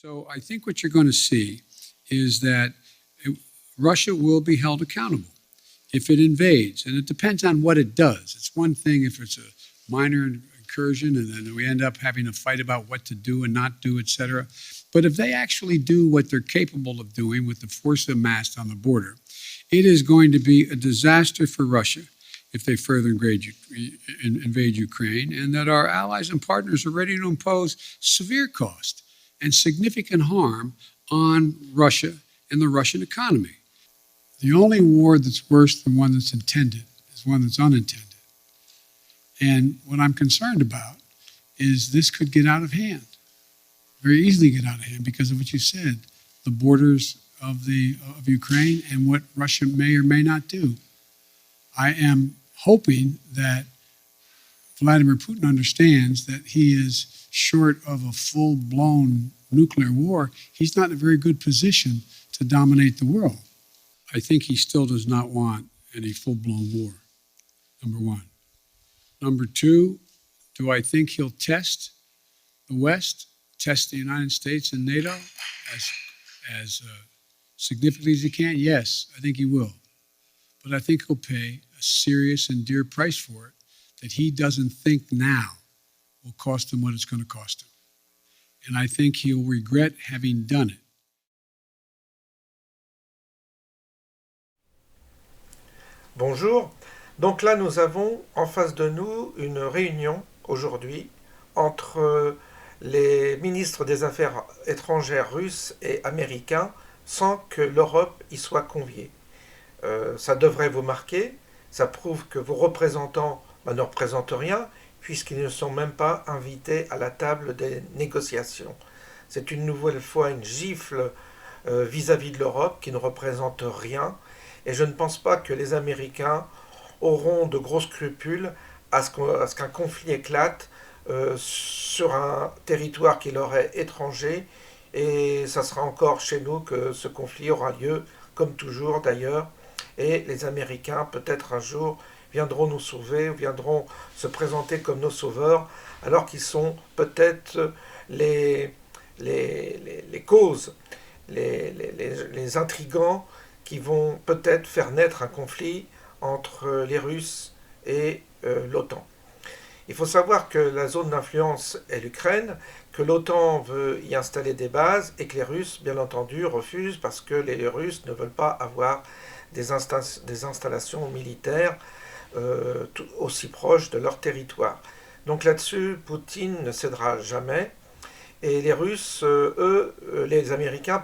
So I think what you're going to see is that Russia will be held accountable if it invades, and it depends on what it does. It's one thing if it's a minor incursion and then we end up having a fight about what to do and not do, et cetera. But if they actually do what they're capable of doing with the force amassed on the border, it is going to be a disaster for Russia if they further invade Ukraine, and that our allies and partners are ready to impose severe cost and significant harm on Russia and the Russian economy. The only war that's worse than one that's intended is one that's unintended. And what I'm concerned about is this could get out of hand, very easily get out of hand because of what you said, the borders of Ukraine and what Russia may or may not do. I am hoping that Vladimir Putin understands that he is short of a full-blown nuclear war. He's not in a very good position to dominate the world. I think he still does not want any full-blown war, number one. Number two, do I think he'll test the West, test the United States and NATO as significantly as he can? Yes, I think he will. But I think he'll pay a serious and dear price for it that he doesn't think now will cost him what it's going to cost him. And I think he'll regret having done it. Bonjour. Donc là, nous avons en face de nous une réunion aujourd'hui entre les ministres des Affaires étrangères russes et américains sans que l'Europe y soit conviée. Ça devrait vous marquer, ça prouve que vos représentants ne représentent rien puisqu'ils ne sont même pas invités à la table des négociations. C'est une nouvelle fois une gifle vis-à-vis de l'Europe qui ne représente rien et je ne pense pas que les Américains auront de gros scrupules à ce qu'un conflit éclate sur un territoire qui leur est étranger et ça sera encore chez nous que ce conflit aura lieu, comme toujours d'ailleurs, et les Américains peut-être un jour viendront nous sauver, viendront se présenter comme nos sauveurs, alors qu'ils sont peut-être les causes, les intrigants qui vont peut-être faire naître un conflit entre les Russes et l'OTAN. Il faut savoir que la zone d'influence est l'Ukraine, que l'OTAN veut y installer des bases et que les Russes, bien entendu, refusent parce que les Russes ne veulent pas avoir des installations militaires aussi proches de leur territoire. Donc là-dessus, Poutine ne cédera jamais. Et les Russes, les Américains,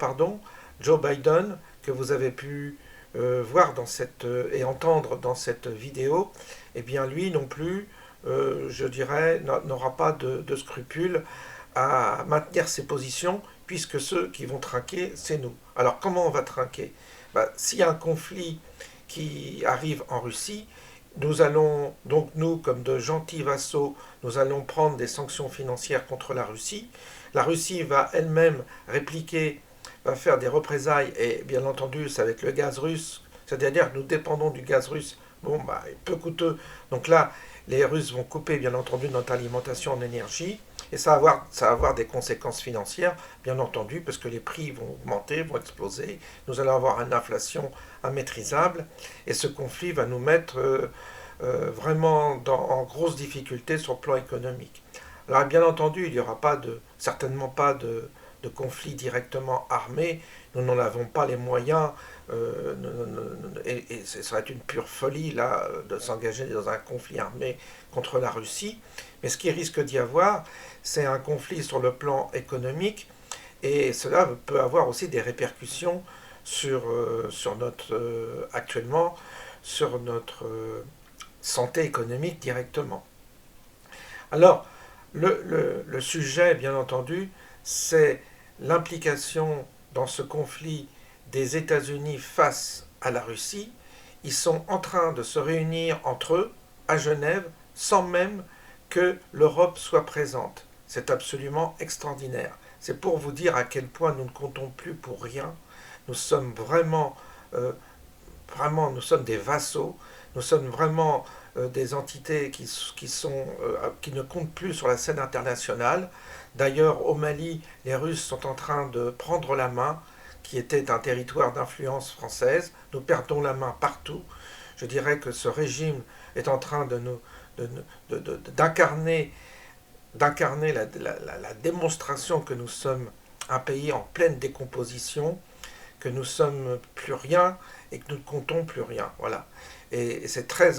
Joe Biden, que vous avez pu voir et entendre dans cette vidéo, eh bien lui non plus, je dirais, n'aura pas de scrupules à maintenir ses positions, puisque ceux qui vont trinquer, c'est nous. Alors comment on va trinquer ? S'il y a un conflit qui arrive en Russie, nous allons, donc nous, comme de gentils vassaux, nous allons prendre des sanctions financières contre la Russie. La Russie va elle-même répliquer, va faire des représailles, et bien entendu, c'est avec le gaz russe, c'est-à-dire que nous dépendons du gaz russe, peu coûteux. Donc là, les Russes vont couper, bien entendu, notre alimentation en énergie, et ça va avoir des conséquences financières, bien entendu, parce que les prix vont augmenter, vont exploser, nous allons avoir une inflation immaîtrisable, et ce conflit va nous mettre vraiment en grosse difficulté sur le plan économique. Alors bien entendu, il n'y aura certainement pas de conflit directement armé, nous n'en avons pas les moyens, et ce serait une pure folie là, de s'engager dans un conflit armé contre la Russie, mais ce qui risque d'y avoir, c'est un conflit sur le plan économique, et cela peut avoir aussi des répercussions actuellement sur notre santé économique directement. Alors, le sujet, bien entendu, c'est l'implication dans ce conflit des États-Unis face à la Russie. Ils sont en train de se réunir entre eux à Genève sans même que l'Europe soit présente. C'est absolument extraordinaire. C'est pour vous dire à quel point nous ne comptons plus pour rien. Nous sommes vraiment nous sommes des vassaux Nous sommes vraiment des entités qui ne comptent plus sur la scène internationale. D'ailleurs, au Mali, les Russes sont en train de prendre la main, qui était un territoire d'influence française. Nous perdons la main partout. Je dirais que ce régime est en train d'incarner la démonstration que nous sommes un pays en pleine décomposition, que nous sommes plus rien et que nous ne comptons plus rien. Voilà. Et c'est très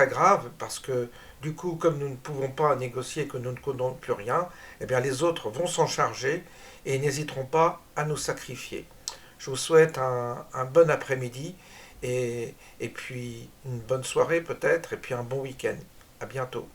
grave parce que du coup, comme nous ne pouvons pas négocier, que nous ne comptons plus rien, eh bien les autres vont s'en charger et n'hésiteront pas à nous sacrifier. Je vous souhaite un bon après-midi et puis une bonne soirée peut-être et puis un bon week-end. À bientôt.